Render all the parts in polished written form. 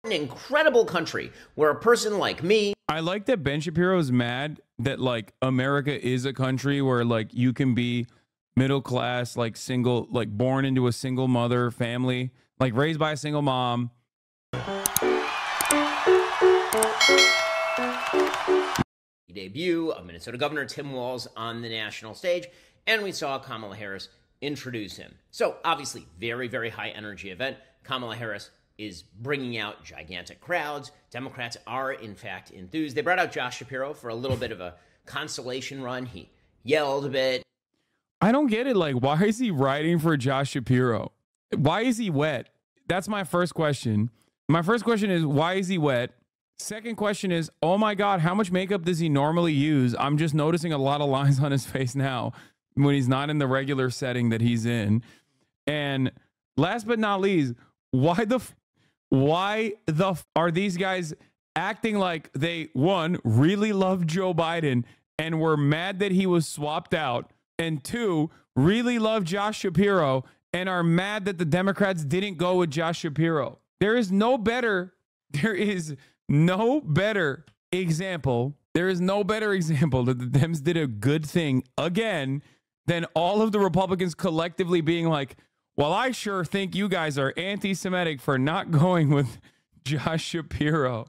An incredible country where a person like me. I like that Ben Shapiro is mad that like America is a country where like you can be middle class, like single, like born into a single mother family, like raised by a single mom. Debut of Minnesota Governor Tim Walz on the national stage, and we saw Kamala Harris introduce him. So obviously, very, very high energy event. Kamala Harris is bringing out gigantic crowds. Democrats are, in fact, enthused. They brought out Josh Shapiro for a little bit of a consolation run. He yelled a bit. I don't get it. Like, why is he writing for Josh Shapiro? Why is he wet? That's my first question. My first question is, why is he wet? Second question is, oh my God, how much makeup does he normally use? I'm just noticing a lot of lines on his face now when he's not in the regular setting that he's in. And last but not least, why are these guys acting like they, one, really love Joe Biden and were mad that he was swapped out, and two, really love Josh Shapiro and are mad that the Democrats didn't go with Josh Shapiro? There is no better example that the Dems did a good thing again than all of the Republicans collectively being like, well, I sure think you guys are anti-Semitic for not going with Josh Shapiro.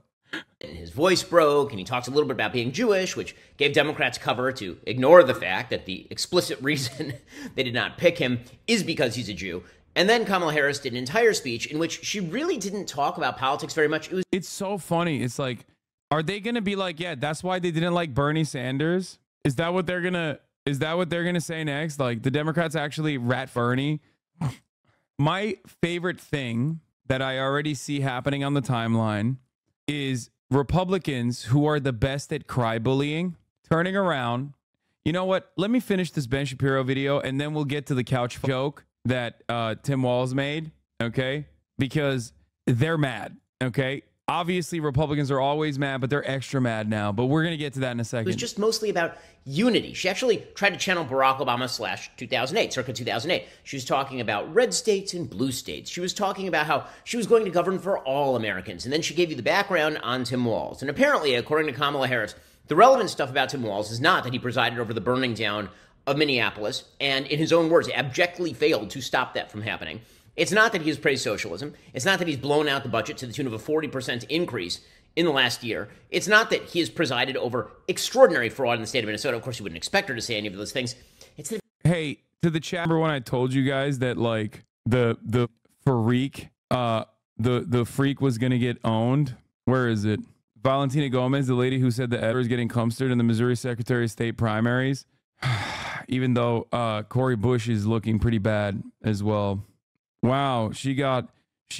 And his voice broke, and he talks a little bit about being Jewish, which gave Democrats cover to ignore the fact that the explicit reason they did not pick him is because he's a Jew. And then Kamala Harris did an entire speech in which she really didn't talk about politics very much. It's so funny. It's like, are they going to be like, yeah, that's why they didn't like Bernie Sanders? Is that what they're going to say next? Like, the Democrats actually rat Bernie? My favorite thing that I already see happening on the timeline is Republicans who are the best at cry bullying turning around. You know what? Let me finish this Ben Shapiro video and then we'll get to the couch joke that Tim Walz made, okay? Because they're mad, okay? Obviously, Republicans are always mad, but they're extra mad now. But we're going to get to that in a second. It was just mostly about unity. She actually tried to channel Barack Obama / 2008, circa 2008. She was talking about red states and blue states. She was talking about how she was going to govern for all Americans. And then she gave you the background on Tim Walz. And apparently, according to Kamala Harris, the relevant stuff about Tim Walz is not that he presided over the burning down of Minneapolis and, in his own words, abjectly failed to stop that from happening. It's not that he has praised socialism. It's not that he's blown out the budget to the tune of a 40% increase in the last year. It's not that he has presided over extraordinary fraud in the state of Minnesota. Of course, you wouldn't expect her to say any of those things. It's that. Hey, to the chat, remember when I told you guys that like the freak, the freak was gonna get owned? Where is it? Valentina Gomez, the lady who said that Edward is getting cumstered in the Missouri Secretary of State primaries. Even though Cori Bush is looking pretty bad as well. Wow, she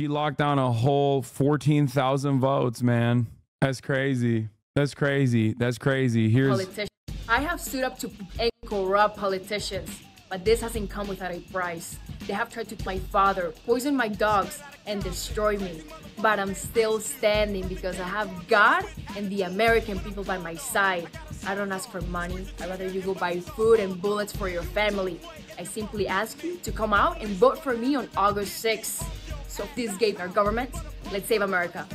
locked down a whole 14,000 votes, man. That's crazy. That's crazy. That's crazy. I have stood up to corrupt politicians, but this hasn't come without a price. They have tried to kill my father, poison my dogs, and destroy me. But I'm still standing because I have God and the American people by my side. I don't ask for money. I'd rather you go buy food and bullets for your family. I simply ask you to come out and vote for me on August 6th. So if this gave our government, let's save America.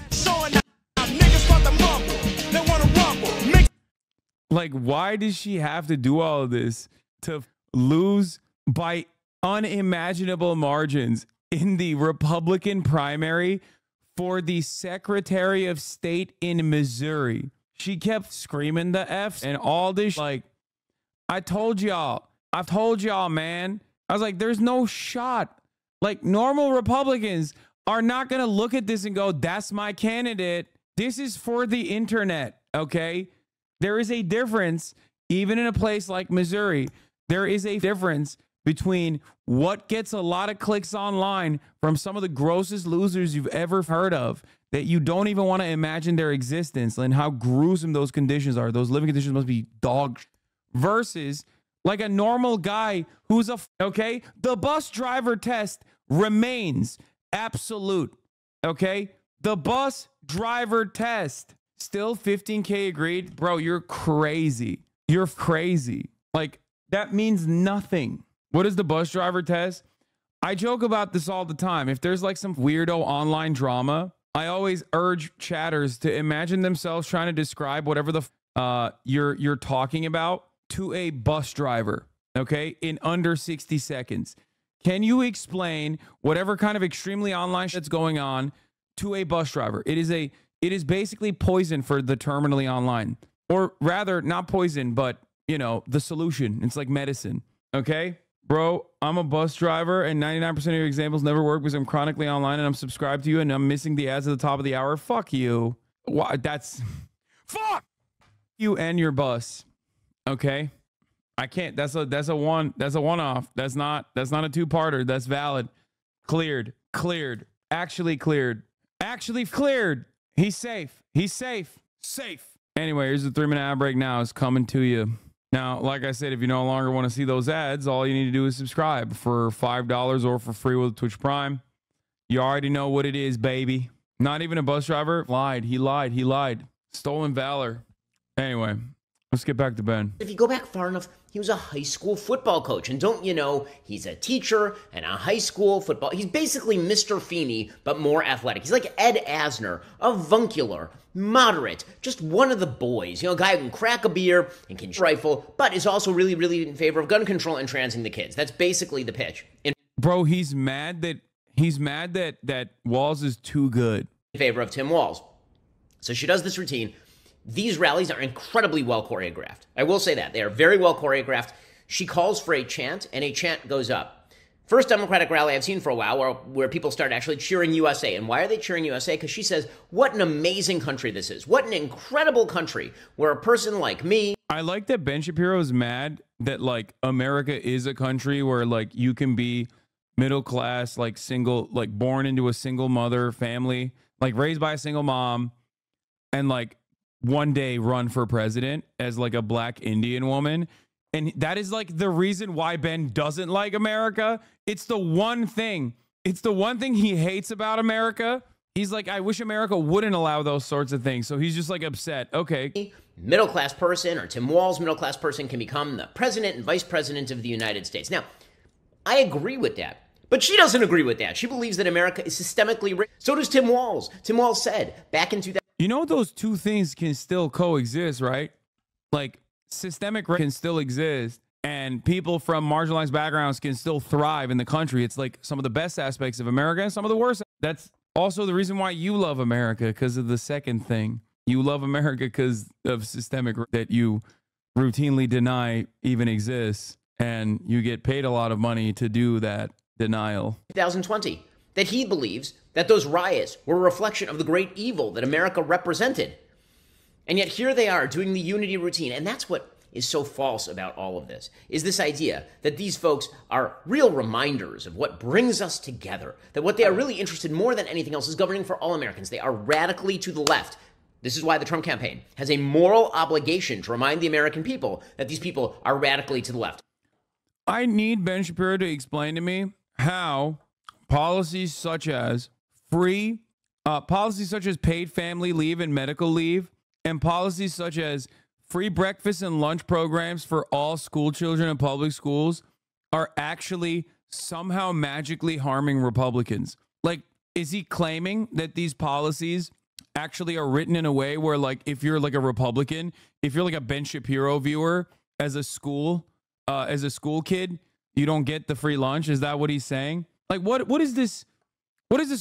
Like, why does she have to do all of this to lose by unimaginable margins in the Republican primary for the Secretary of State in Missouri? She kept screaming the F's and all this. Like, I've told y'all, man. I was like, there's no shot. Like, normal Republicans are not going to look at this and go, that's my candidate. This is for the internet, okay? There is a difference, even in a place like Missouri. There is a difference between what gets a lot of clicks online from some of the grossest losers you've ever heard of, that you don't even want to imagine their existence and how gruesome those conditions are. Those living conditions must be dog, versus like a normal guy who's okay? The bus driver test remains absolute, okay? The bus driver test, still 15K agreed. Bro, you're crazy. You're crazy. Like, that means nothing. What is the bus driver test? I joke about this all the time. If there's like some weirdo online drama I always urge chatters to imagine themselves trying to describe whatever the you're talking about to a bus driver, okay, in under 60 seconds. Can you explain whatever kind of extremely online shit's going on to a bus driver? It is basically poison for the terminally online, or rather, not poison, but you know, the solution. It's like medicine, okay? Bro, I'm a bus driver and 99% of your examples never work because I'm chronically online and I'm subscribed to you and I'm missing the ads at the top of the hour. Fuck you. Why? That's fuck you and your bus. Okay? I can't. That's a one-off. That's not a two-parter. That's valid. Cleared. Actually cleared. He's safe. Safe. Anyway, here's the 3-minute ad break now. It's coming to you. Now, like I said, if you no longer want to see those ads, all you need to do is subscribe for $5 or for free with Twitch Prime. You already know what it is, baby. Not even a bus driver. He lied. Stolen valor. Anyway, let's get back to Ben. If you go back far enough, he was a high school football coach. And don't you know, he's a teacher and a high school football. He's basically Mr. Feeney, but more athletic. He's like Ed Asner, avuncular, moderate, just one of the boys. You know, a guy who can crack a beer and can rifle, but is also really, really in favor of gun control and transing the kids. That's basically the pitch. Bro, he's mad that Walz is too good. In favor of Tim Walz. So she does this routine. These rallies are incredibly well choreographed. I will say that. They are very well choreographed. She calls for a chant, and a chant goes up. First Democratic rally I've seen for a while where people start actually cheering USA. And why are they cheering USA? Because she says, what an amazing country this is. What an incredible country where a person like me... I like that Ben Shapiro is mad that, like, America is a country where, like, you can be middle class, like, single, like, born into a single mother family, like, raised by a single mom, and, like, one day run for president as like a black Indian woman. And that is like the reason why Ben doesn't like America. It's the one thing he hates about America. He's like, I wish America wouldn't allow those sorts of things. So he's just like upset. Okay. Middle-class person, or Tim Walz, middle-class person, can become the president and vice president of the United States. Now, I agree with that. But she doesn't agree with that. She believes that America is systemically rigged. So does Tim Walz. Tim Walz said back in 2000. You know, those two things can still coexist, right? Like, systemic can still exist, and people from marginalized backgrounds can still thrive in the country. It's like some of the best aspects of America and some of the worst. That's also the reason why you love America, because of the second thing. You love America because of systemic that you routinely deny even exists, and you get paid a lot of money to do that denial. 2020, that he believes that those riots were a reflection of the great evil that America represented. And yet here they are doing the unity routine. And that's what is so false about all of this, is this idea that these folks are real reminders of what brings us together, that what they are really interested in more than anything else is governing for all Americans. They are radically to the left. This is why the Trump campaign has a moral obligation to remind the American people that these people are radically to the left. I need Ben Shapiro to explain to me how policies such as paid family leave and medical leave, and policies such as free breakfast and lunch programs for all school children in public schools are actually somehow magically harming Republicans. Like, is he claiming that these policies actually are written in a way where, like, if you're like a Republican, if you're like a Ben Shapiro viewer as a school kid, you don't get the free lunch? Is that what he's saying? Like, what is this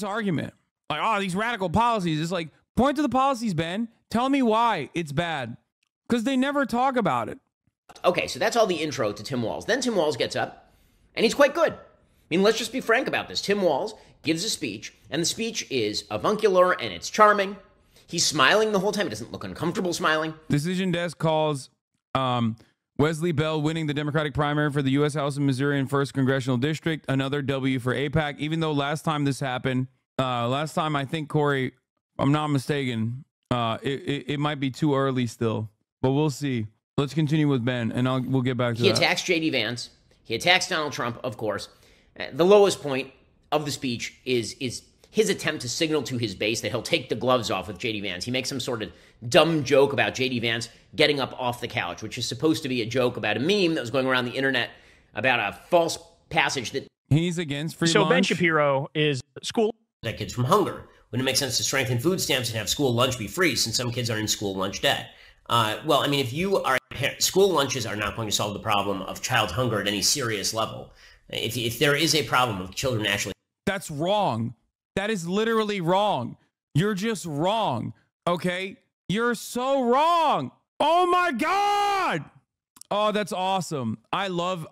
argument? Like, oh, these radical policies. It's like, point to the policies, Ben. Tell me why it's bad. Because they never talk about it. Okay, so that's all the intro to Tim Walz. Then Tim Walz gets up, and he's quite good. I mean, let's just be frank about this. Tim Walz gives a speech, and the speech is avuncular, and it's charming. He's smiling the whole time. He doesn't look uncomfortable smiling. Decision Desk calls Wesley Bell winning the Democratic primary for the U.S. House of Missouri and 1st Congressional District. Another W for AIPAC, even though last time this happened, I think, Corey, if I'm not mistaken, it might be too early still, but we'll see. Let's continue with Ben, and we'll get back to that. He attacks J.D. Vance. He attacks Donald Trump, of course. The lowest point of the speech is his attempt to signal to his base that he'll take the gloves off with J.D. Vance. He makes some sort of dumb joke about J.D. Vance getting up off the couch, which is supposed to be a joke about a meme that was going around the internet about a false passage that he's against free lunch. So Ben Shapiro is school that kids from hunger. Wouldn't it make sense to strengthen food stamps and have school lunch be free since some kids are in school lunch debt? Well, I mean, if you are a parent, school lunches are not going to solve the problem of child hunger at any serious level. If there is a problem of children actually... That's wrong. That is literally wrong. You're just wrong, okay? You're so wrong. Oh my God. Oh, that's awesome. I love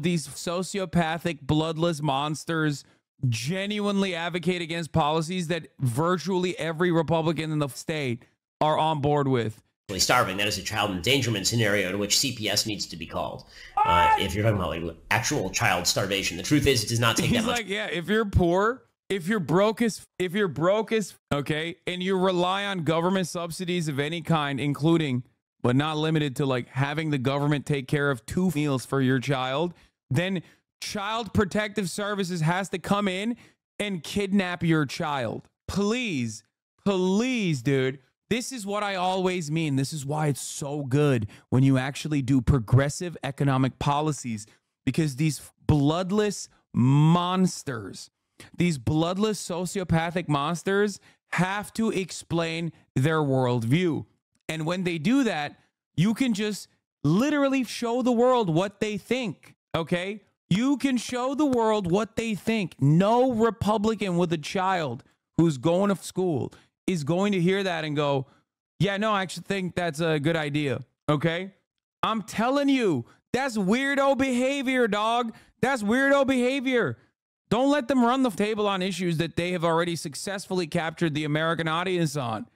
these sociopathic, bloodless monsters genuinely advocate against policies that virtually every Republican in the state are on board with. Starving, that is a child endangerment scenario in which CPS needs to be called. If you're talking about like actual child starvation, the truth is it does not take that much. Like, yeah, if you're poor, if you're broke as, okay, and you rely on government subsidies of any kind, including, but not limited to, like having the government take care of 2 meals for your child, then Child Protective Services has to come in and kidnap your child. Please, please, dude. This is what I always mean. This is why it's so good when you actually do progressive economic policies, because these bloodless monsters, these bloodless sociopathic monsters have to explain their worldview. And when they do that, you can just literally show the world what they think, okay? You can show the world what they think. No Republican with a child who's going to school is going to hear that and go, yeah, no, I actually think that's a good idea, okay? I'm telling you, that's weirdo behavior, dog. That's weirdo behavior. Don't let them run the table on issues that they have already successfully captured the American audience on.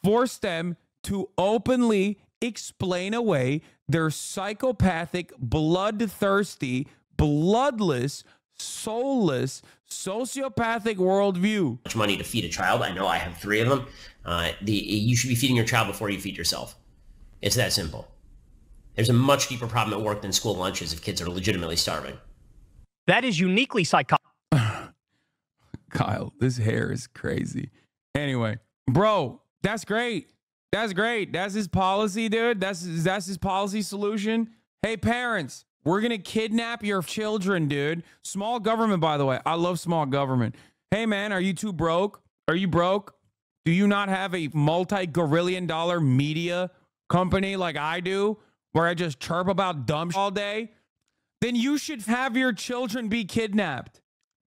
Force them to openly explain away their psychopathic, bloodthirsty, bloodless, soulless, sociopathic worldview. Much money to feed a child. I know I have 3 of them. You should be feeding your child before you feed yourself. It's that simple. There's a much deeper problem at work than school lunches if kids are legitimately starving. That is uniquely psychotic. Kyle, this hair is crazy. Anyway, bro, that's great. That's great. That's his policy, dude. That's his policy solution. Hey, parents, we're going to kidnap your children, dude. Small government, by the way. I love small government. Hey, man, are you too broke? Are you broke? Do you not have a multi-gorillion dollar media company like I do, where I just chirp about dumb all day? Then you should have your children be kidnapped.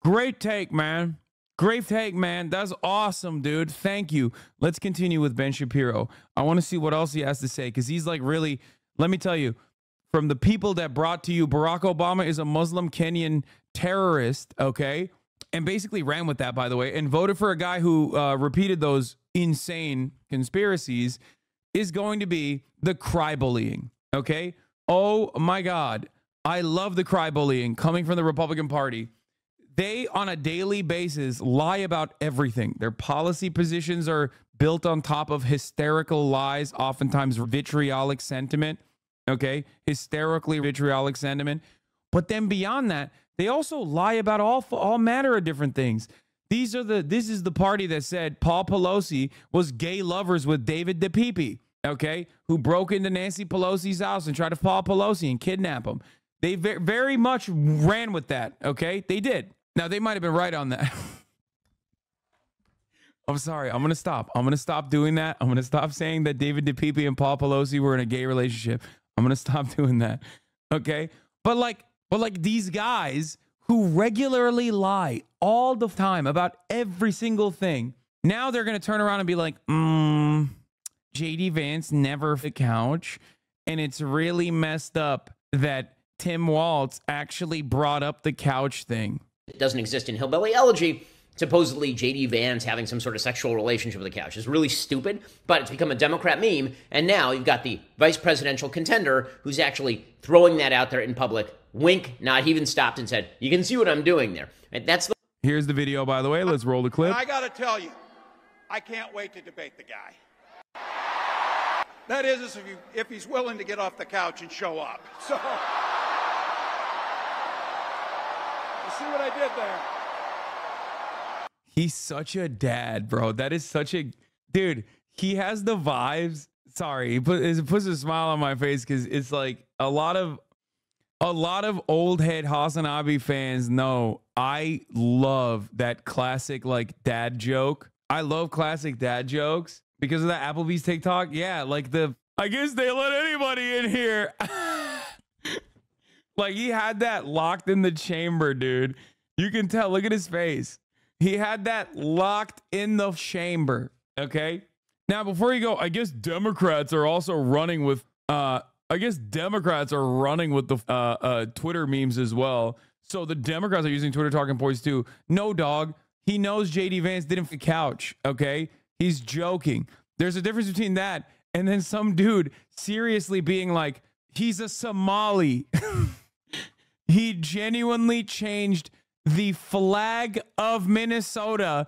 Great take, man. Great take, man. That's awesome, dude. Thank you. Let's continue with Ben Shapiro. I want to see what else he has to say, because he's like really, let me tell you, from the people that brought to you, Barack Obama is a Muslim Kenyan terrorist, okay? And basically ran with that, by the way, and voted for a guy who repeated those insane conspiracies, is going to be the cry bullying, okay? Oh my God. I love the cry bullying coming from the Republican Party. They, on a daily basis, lie about everything. Their policy positions are built on top of hysterical lies, oftentimes vitriolic sentiment, okay? Hysterically vitriolic sentiment. But then beyond that, they also lie about all manner of different things. This is the party that said Paul Pelosi was gay lovers with David DePipe, okay? Who broke into Nancy Pelosi's house and tried to Paul Pelosi and kidnap him. They very much ran with that, okay? They did. Now, they might have been right on that. I'm sorry. I'm going to stop. I'm going to stop doing that. I'm going to stop saying that David DePipe and Paul Pelosi were in a gay relationship. I'm going to stop doing that, okay? But like these guys who regularly lie all the time about every single thing, now they're going to turn around and be like, J.D. Vance never the couch, and it's really messed up that Tim Walz actually brought up the couch thing. It doesn't exist in Hillbilly Elegy. Supposedly J.D. Vance having some sort of sexual relationship with a couch is really stupid, but it's become a Democrat meme, and now you've got the vice presidential contender who's actually throwing that out there in public. Wink, not even stopped and said, you can see what I'm doing there. And that's the... Here's the video, by the way. Let's roll the clip. I got to tell you, I can't wait to debate the guy. That is, if he's willing to get off the couch and show up. So... see what I did there? He's such a dad, bro. That is such a... Dude, he has the vibes. Sorry, it puts a smile on my face because it's like a lot of old head HasanAbi fans know I love that classic like dad joke I love classic dad jokes because of that Applebee's TikTok. Yeah, like I guess they let anybody in here. Like he had that locked in the chamber, dude. You can tell. Look at his face. He had that locked in the chamber. Okay. Now, before you go, I guess Democrats are also running with the Twitter memes as well. So the Democrats are using Twitter talking points too. No, dog. He knows JD Vance didn't fit couch. Okay. He's joking. There's a difference between that and then some dude seriously being like, he's a Somali. He genuinely changed the flag of Minnesota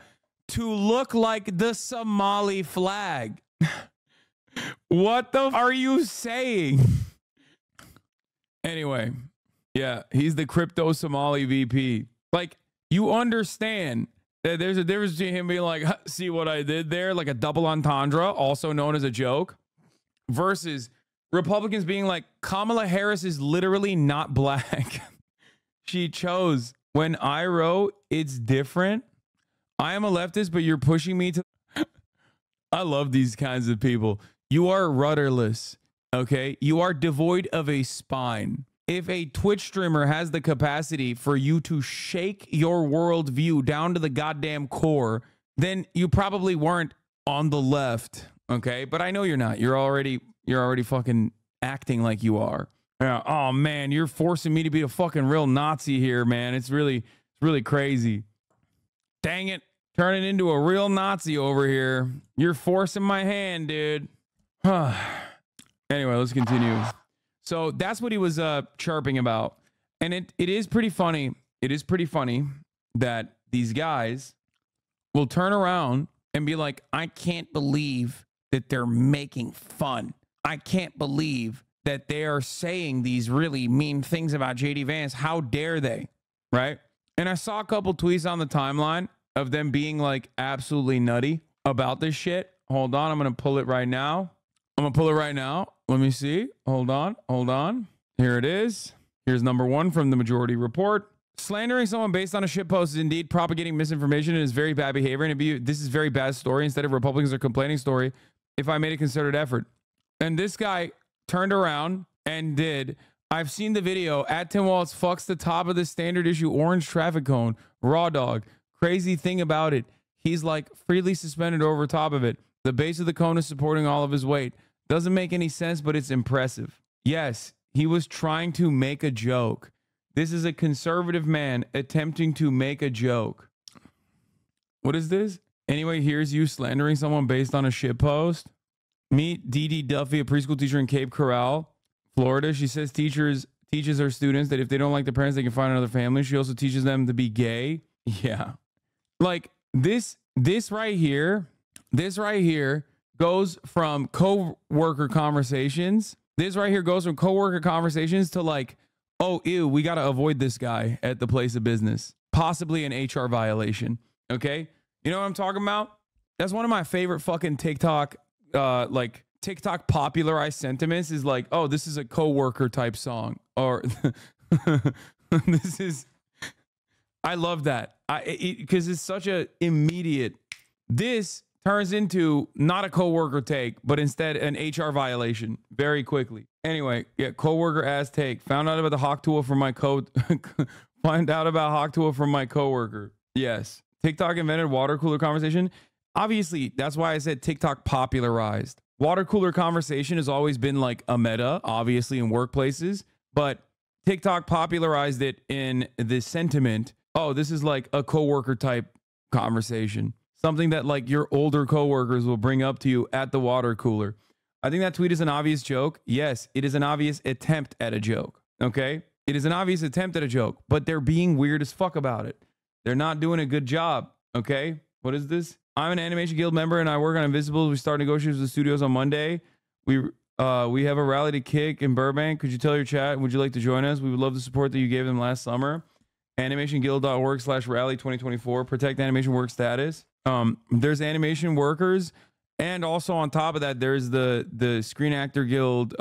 to look like the Somali flag. What the are you saying? Anyway, yeah, he's the crypto Somali VP. Like, you understand that there's a difference between him being like, see what I did there? Like a double entendre, also known as a joke, versus Republicans being like, Kamala Harris is literally not black. She chose. When I wrote, it's different. I am a leftist, but you're pushing me to. I love these kinds of people. You are rudderless. Okay. You are devoid of a spine. If a Twitch streamer has the capacity for you to shake your worldview down to the goddamn core, then you probably weren't on the left. Okay. But I know you're not. You're already fucking acting like you are. Yeah. Oh man, you're forcing me to be a fucking real Nazi here, man. It's really crazy. Dang it. Turning into a real Nazi over here. You're forcing my hand, dude. Anyway, let's continue. So that's what he was chirping about. And it is pretty funny. It is pretty funny that these guys will turn around and be like, I can't believe that they're making fun. I can't believe that they are saying these really mean things about JD Vance. How dare they? Right? And I saw a couple tweets on the timeline of them being like absolutely nutty about this shit. Hold on. I'm going to pull it right now. Let me see. Hold on. Here it is. Here's number one from the Majority Report. Slandering someone based on a shitpost is indeed propagating misinformation and is very bad behavior. And this is very bad story. Instead of Republicans are complaining story, if I made a concerted effort. And this guy turned around and did. I've seen the video. At Tim Walz fucks the top of the standard issue orange traffic cone. Raw dog. Crazy thing about it, he's like freely suspended over top of it. The base of the cone is supporting all of his weight. Doesn't make any sense, but it's impressive. Yes, he was trying to make a joke. This is a conservative man attempting to make a joke. What is this? Anyway, here's you slandering someone based on a shitpost. Meet Dee Dee Duffy, a preschool teacher in Cape Coral, Florida. She says teaches her students that if they don't like their parents, they can find another family. She also teaches them to be gay. Yeah. Like this right here goes from co-worker conversations. This right here goes from co-worker conversations to like, oh, ew, we got to avoid this guy at the place of business. Possibly an HR violation. Okay. You know what I'm talking about? That's one of my favorite fucking TikTok popularized sentiments is like, oh, this is a coworker type song, or this is. I love that because it's such a immediate. This turns into not a coworker take, but instead an HR violation very quickly. Anyway, yeah, coworker ass take. Found out about the hawk tool from my Find out about hawk tool from my coworker. Yes, TikTok invented water cooler conversation. Obviously, that's why I said TikTok popularized. Water cooler conversation has always been like a meta, obviously in workplaces, but TikTok popularized it in the sentiment. Oh, this is like a coworker type conversation. Something that like your older coworkers will bring up to you at the water cooler. I think that tweet is an obvious joke. Yes, it is an obvious attempt at a joke. Okay? It is an obvious attempt at a joke, but they're being weird as fuck about it. They're not doing a good job. Okay? What is this? I'm an Animation Guild member and I work on Invisibles. We start negotiations with the studios on Monday. We have a rally to kick in Burbank. Could you tell your chat? Would you like to join us? We would love the support that you gave them last summer. animationguild.org/rally 2024. Protect animation work status. There's animation workers. And also on top of that, there's the Screen Actor Guild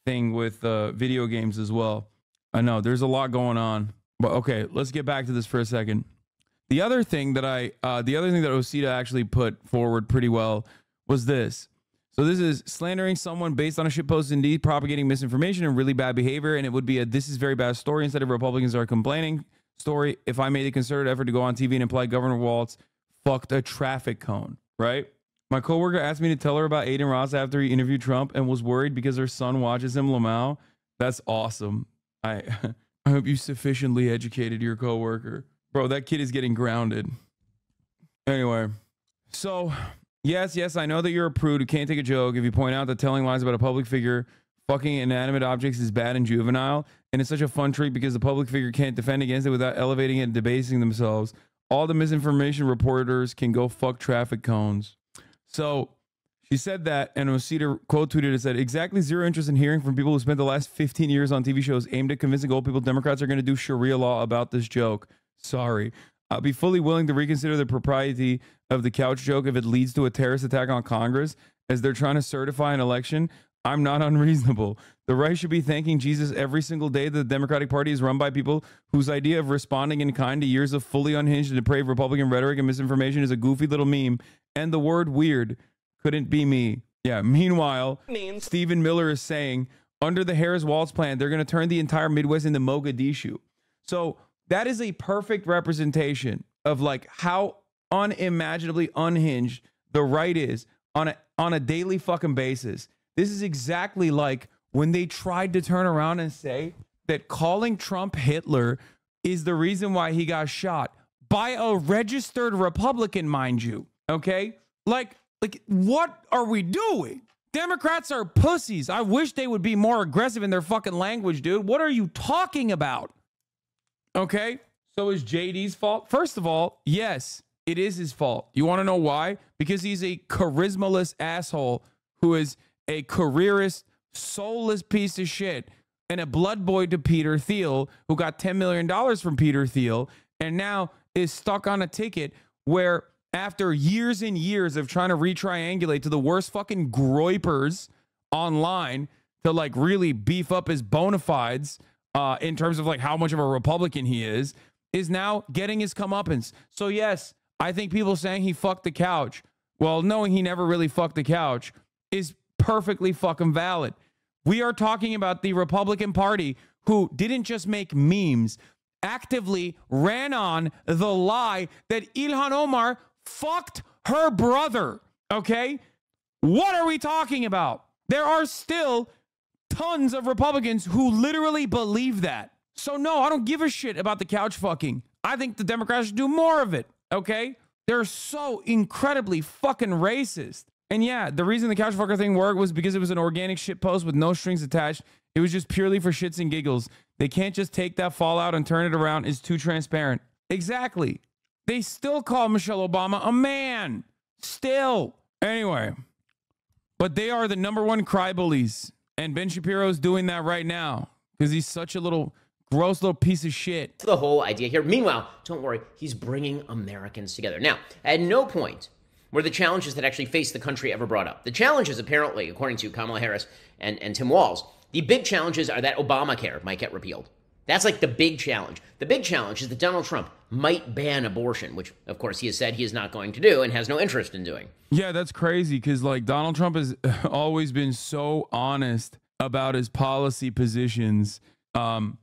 thing with video games as well. I know there's a lot going on. But okay, let's get back to this for a second. The other thing that Osita actually put forward pretty well was this. So this is slandering someone based on a shitpost, indeed propagating misinformation and really bad behavior. And it would be a "this is very bad" story instead of "Republicans are complaining" story. If I made a concerted effort to go on TV and imply Governor Walz fucked a traffic cone, right? My coworker asked me to tell her about Aiden Ross after he interviewed Trump and was worried because her son watches him. Lamau. That's awesome. I hope you sufficiently educated your coworker. Bro, that kid is getting grounded. Anyway, so yes, I know that you're a prude who can't take a joke if you point out that telling lies about a public figure fucking inanimate objects is bad and juvenile, and it's such a fun treat because the public figure can't defend against it without elevating it and debasing themselves. All the misinformation reporters can go fuck traffic cones. So she said that, and Osita quote tweeted and said, exactly zero interest in hearing from people who spent the last 15 years on TV shows aimed at convincing old people Democrats are going to do Sharia law about this joke. Sorry. I'll be fully willing to reconsider the propriety of the couch joke if it leads to a terrorist attack on Congress as they're trying to certify an election. I'm not unreasonable. The right should be thanking Jesus every single day that the Democratic Party is run by people whose idea of responding in kind to years of fully unhinged and depraved Republican rhetoric and misinformation is a goofy little meme. And the word weird couldn't be me. Yeah. Meanwhile, Stephen Miller is saying under the Harris-Walz plan, they're going to turn the entire Midwest into Mogadishu. So that is a perfect representation of like how unimaginably unhinged the right is on a daily fucking basis. This is exactly like when they tried to turn around and say that calling Trump Hitler is the reason why he got shot by a registered Republican, mind you. Okay? Like what are we doing? Democrats are pussies. I wish they would be more aggressive in their fucking language, dude. What are you talking about? Okay, so is JD's fault? First of all, yes, it is his fault. You want to know why? Because he's a charismaless asshole who is a careerist, soulless piece of shit and a blood boy to Peter Thiel, who got $10 million from Peter Thiel and now is stuck on a ticket where after years and years of trying to retriangulate to the worst fucking groypers online to like really beef up his bona fides, in terms of like how much of a Republican he is now getting his comeuppance. So yes, I think people saying he fucked the couch, well, knowing he never really fucked the couch, is perfectly fucking valid. We are talking about the Republican Party who didn't just make memes, actively ran on the lie that Ilhan Omar fucked her brother. Okay? What are we talking about? There are still tons of Republicans who literally believe that. So no, I don't give a shit about the couch fucking. I think the Democrats should do more of it. Okay? They're so incredibly fucking racist. And yeah, the reason the couch fucker thing worked was because it was an organic shit post with no strings attached. It was just purely for shits and giggles. They can't just take that fallout and turn it around. It's too transparent. Exactly. They still call Michelle Obama a man. Still. Anyway. But they are the #1 cry bullies. And Ben Shapiro is doing that right now because he's such a little gross little piece of shit. The whole idea here. Meanwhile, don't worry, he's bringing Americans together. Now, at no point were the challenges that actually faced the country ever brought up. The challenges, apparently, according to Kamala Harris and Tim Walz, the big challenges are that Obamacare might get repealed. That's like the big challenge. The big challenge is that Donald Trump might ban abortion, which, of course, he has said he is not going to do and has no interest in doing. Yeah, that's crazy because, like, Donald Trump has always been so honest about his policy positions. And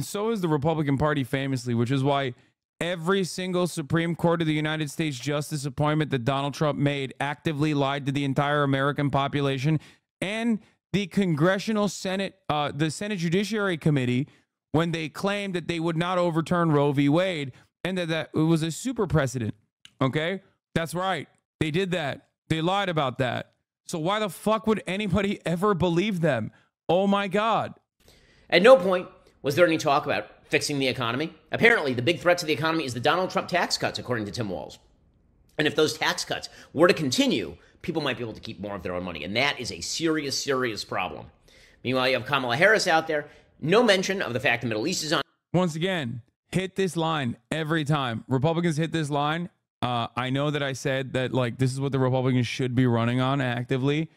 so is the Republican Party famously, which is why every single Supreme Court of the United States justice appointment that Donald Trump made actively lied to the entire American population. And the Congressional Senate, the Senate Judiciary Committee, when they claimed that they would not overturn Roe v. Wade and that it was a super precedent. Okay? That's right. They did that. They lied about that. So why the fuck would anybody ever believe them? Oh my God. At no point was there any talk about fixing the economy. Apparently, the big threat to the economy is the Donald Trump tax cuts, according to Tim Walz. And if those tax cuts were to continue, people might be able to keep more of their own money. And that is a serious, serious problem. Meanwhile, you have Kamala Harris out there. No mention of the fact the Middle East is on. Once again, hit this line every time. Republicans hit this line. I know that I said that, like, this is what the Republicans should be running on actively.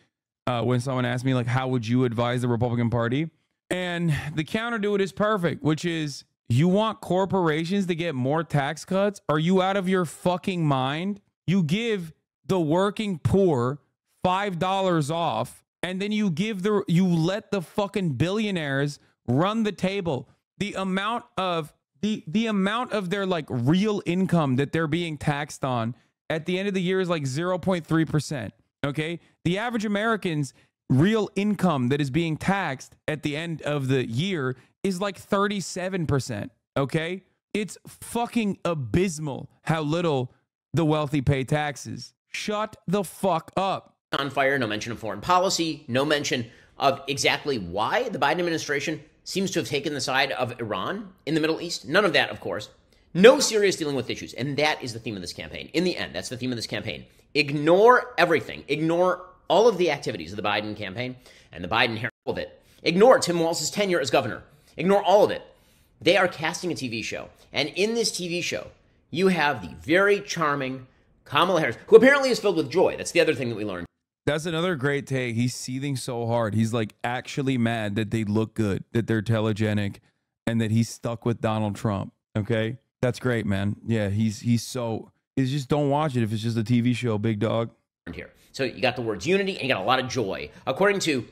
When someone asked me, like, how would you advise the Republican Party? And the counter to it is perfect, which is You want corporations to get more tax cuts? Are you out of your fucking mind? You give the working poor $5 off, and then you let the fucking billionaires run the table. The amount of their like real income that they're being taxed on at the end of the year is like 0.3%. Okay. The average American's real income that is being taxed at the end of the year is like 37%. Okay. It's fucking abysmal how little the wealthy pay taxes. Shut the fuck up. On fire, no mention of foreign policy, no mention of exactly why the Biden administration seems to have taken the side of Iran in the Middle East. None of that, of course. No serious dealing with issues. And that is the theme of this campaign. In the end, that's the theme of this campaign. Ignore everything. Ignore all of the activities of the Biden campaign and the Biden hair, all of it. Ignore Tim Walz's tenure as governor. Ignore all of it. They are casting a TV show. And in this TV show, you have the very charming Kamala Harris, who apparently is filled with joy. That's the other thing that we learned. That's another great take. He's seething so hard. He's like actually mad that they look good, that they're telegenic, and that he's stuck with Donald Trump. Okay? That's great, man. Yeah, he's just don't watch it if it's just a TV show, big dog. Here. So you got the words unity and you got a lot of joy. According to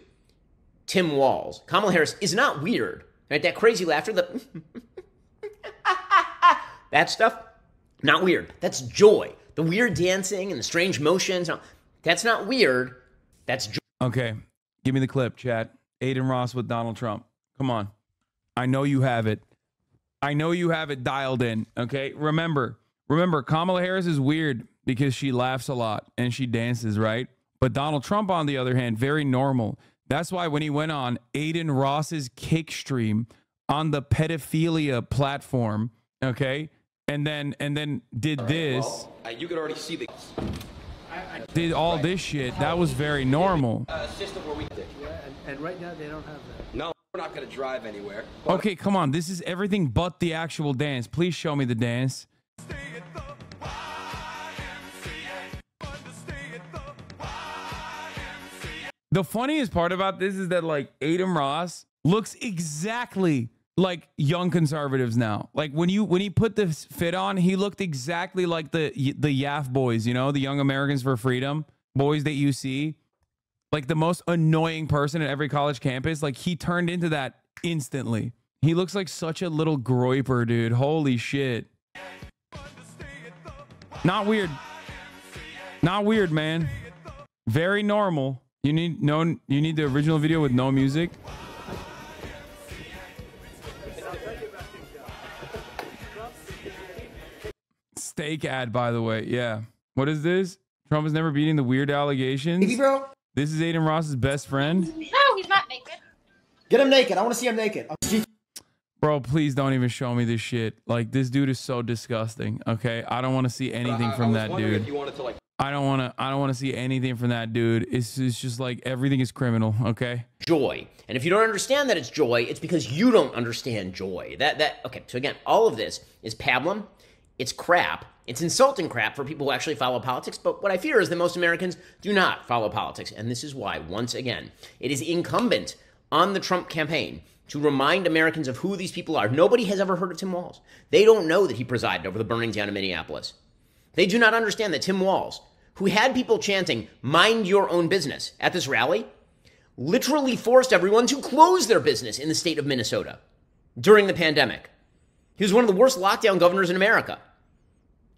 Tim Walz, Kamala Harris is not weird. Right? That crazy laughter, that stuff, not weird. That's joy. The weird dancing and the strange motions, that's not weird. That's joy. Okay, give me the clip, chat. Aiden Ross with Donald Trump. Come on. I know you have it. I know you have it dialed in, okay? Remember, Kamala Harris is weird because she laughs a lot and she dances, right? But Donald Trump, on the other hand, very normal. That's why when he went on Aiden Ross's Kick stream on the pedophilia platform, okay, and then did this. Well, you could already see the. Did all this shit. That was very normal. System where we did. Yeah, and right now they don't have that. No, we're not going to drive anywhere. Okay, come on. This is everything but the actual dance. Please show me the dance. The funniest part about this is that like Aiden Ross looks exactly like young conservatives now. Like when he put this fit on, he looked exactly like the YAF boys, you know, the Young Americans for Freedom boys that you see. Like the most annoying person at every college campus. Like he turned into that instantly. He looks like such a little groiper, dude. Holy shit. Not weird. Not weird, man. Very normal. You need the original video with no music. Steak ad, by the way. Yeah. What is this? Trump is never beating the weird allegations. Hey, bro. This is Aiden Ross's best friend. No, he's not naked. Get him naked. I want to see him naked. Bro, please don't even show me this shit. Like, this dude is so disgusting. Okay, I don't want to see anything from that dude. I don't want to see anything from that dude. It's just like everything is criminal. Okay. Joy, and if you don't understand that it's joy, it's because you don't understand joy. Okay. So again, all of this is pablum. It's crap. It's insulting crap for people who actually follow politics. But what I fear is that most Americans do not follow politics, and this is why, once again, it is incumbent on the Trump campaign to remind Americans of who these people are. Nobody has ever heard of Tim Walz. They don't know that he presided over the burning down of Minneapolis. They do not understand that Tim Walz, who had people chanting, "Mind your own business," at this rally, literally forced everyone to close their business in the state of Minnesota during the pandemic. He was one of the worst lockdown governors in America.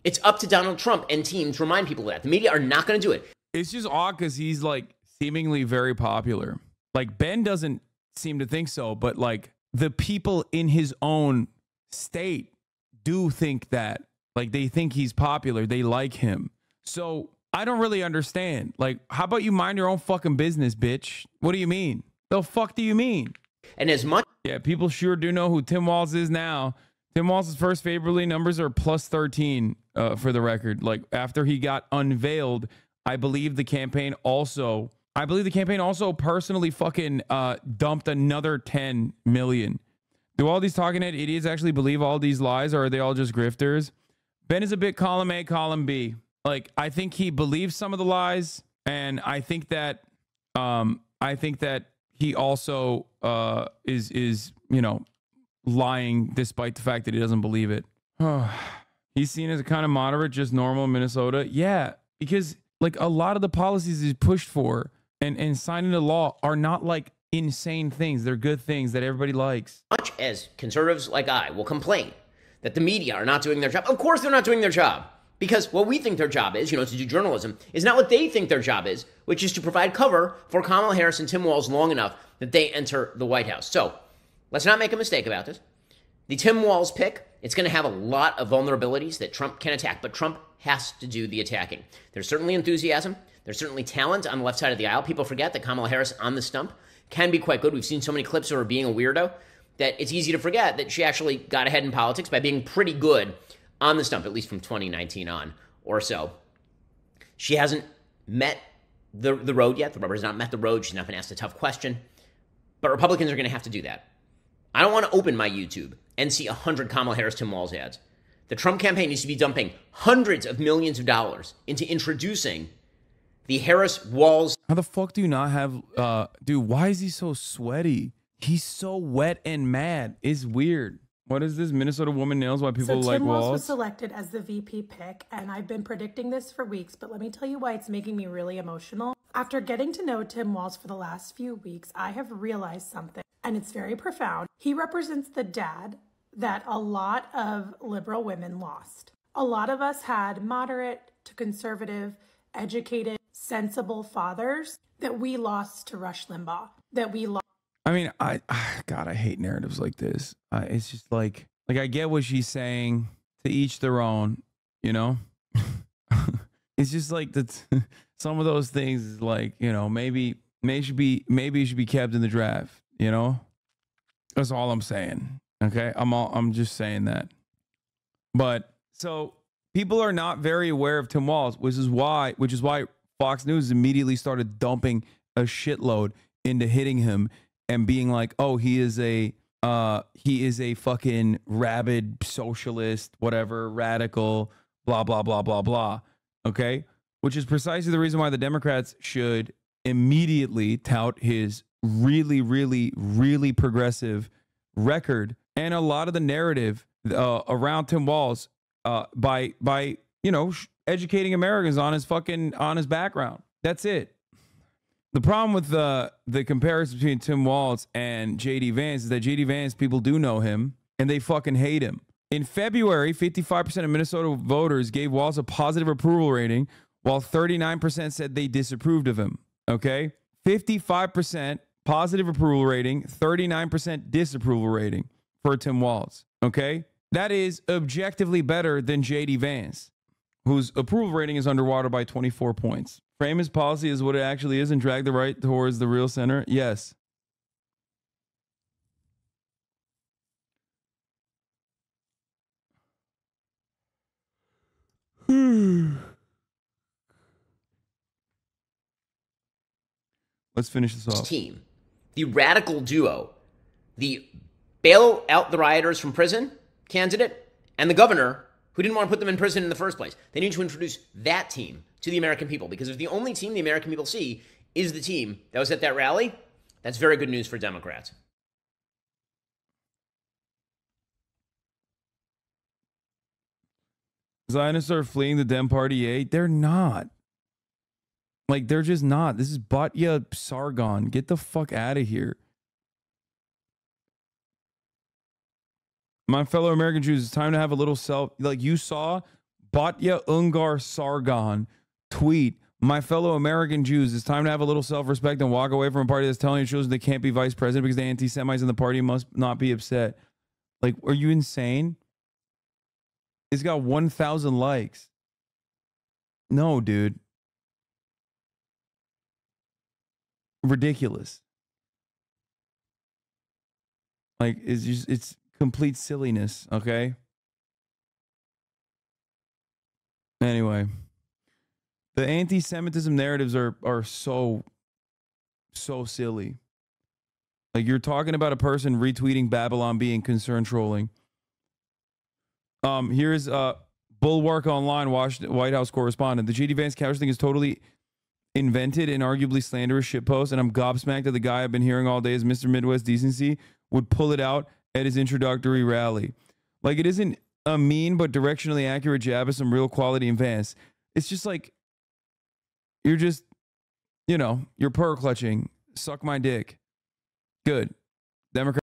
It's up to Donald Trump and team to remind people of that. The media are not going to do it. It's just odd because he's like seemingly very popular. Like Ben doesn't seem to think so, but like the people in his own state do think that. Like they think he's popular. They like him. So I don't really understand. Like, how about you mind your own fucking business, bitch? What do you mean? The fuck do you mean? And as much... Yeah, people sure do know who Tim Walz is now. Tim Walz's first favorably numbers are plus 13 for the record. Like after he got unveiled, I believe the campaign also personally fucking dumped another 10 million. Do all these talking head idiots actually believe all these lies, or are they all just grifters? Ben is a bit column A, column B. Like I think he believes some of the lies, and I think that he also is you know, lying despite the fact that he doesn't believe it. He's seen as a kind of moderate, just normal in Minnesota. Yeah, because like a lot of the policies he's pushed for and signed into law are not like insane things. They're good things that everybody likes. Much as conservatives like I will complain that the media are not doing their job, of course they're not doing their job. Because what we think their job is, to do journalism, is not what they think their job is, which is to provide cover for Kamala Harris and Tim Walz long enough that they enter the White House. So let's not make a mistake about this. The Tim Walz pick, it's going to have a lot of vulnerabilities that Trump can attack, but Trump has to do the attacking. There's certainly enthusiasm. There's certainly talent on the left side of the aisle. People forget that Kamala Harris on the stump can be quite good. We've seen so many clips of her being a weirdo that it's easy to forget that she actually got ahead in politics by being pretty good on the stump, at least from 2019 on or so. She hasn't met the road yet. The rubber has not met the road. She's not been asked a tough question. But Republicans are going to have to do that. I don't want to open my YouTube and see 100 Kamala Harris, Tim Walz ads. The Trump campaign needs to be dumping hundreds of millions of dollars into introducing the Harris-Walz. How the fuck do you not have... dude, why is he so sweaty? He's so wet and mad. It's weird. What is this? Minnesota woman nails why people like Tim Walz Walz? was selected as the VP pick, and I've been predicting this for weeks, but let me tell you why it's making me really emotional. After getting to know Tim Walz for the last few weeks, I have realized something, and it's very profound. He represents the dad that a lot of liberal women lost. A lot of us had moderate to conservative, educated, sensible fathers that we lost to Rush Limbaugh, that we lost. I mean, God, I hate narratives like this. It's just like I get what she's saying, to each their own, It's just like that. Some of those things is like, maybe it should be kept in the draft, That's all I'm saying. Okay, I'm just saying that. But so people are not very aware of Tim Walz, which is why Fox News immediately started dumping a shitload into hitting him and being like, oh, he is a fucking rabid socialist, whatever, radical, blah, blah, blah, blah, blah. Okay? Which is precisely the reason why the Democrats should immediately tout his really, really, really progressive record and a lot of the narrative around Tim Walz by educating Americans on his background. That's it. The problem with the comparison between Tim Walz and J.D. Vance is that J.D. Vance, people do know him, and they fucking hate him. In February, 55% of Minnesota voters gave Walz a positive approval rating, while 39% said they disapproved of him. Okay? 55% positive approval rating, 39% disapproval rating for Tim Walz. Okay? That is objectively better than J.D. Vance, whose approval rating is underwater by 24 points. Frame his policy as what it actually is and drag the right towards the real center? Yes. Let's finish this off. Team, the radical duo, the bail out the rioters from prison candidate and the governor who didn't want to put them in prison in the first place. They need to introduce that team to the American people, because if the only team the American people see is the team that was at that rally, that's very good news for Democrats. Zionists are fleeing the Dem Party, yay? They're not. Like, they're just not. This is Batya Sargon. Get the fuck out of here. My fellow American Jews, it's time to have a little self... Like, you saw Batya Ungar Sargon tweet, my fellow American Jews, it's time to have a little self-respect and walk away from a party that's telling your children they can't be vice president because the anti-Semites in the party must not be upset. Like, are you insane? It's got 1,000 likes. No, dude. Ridiculous. Like, it's complete silliness, okay? Anyway, the anti-Semitism narratives are so silly. Like, you're talking about a person retweeting Babylon being concern trolling. Here's Bulwark Online White House correspondent. The J.D. Vance couch thing is totally invented and arguably slanderous shitpost, and I'm gobsmacked that the guy I've been hearing all day is Mr. Midwest Decency would pull it out at his introductory rally. Like, it isn't a mean but directionally accurate jab of some real quality advance. It's just like, you're just, you know, you're purr clutching. Suck my dick. Good. Democrat.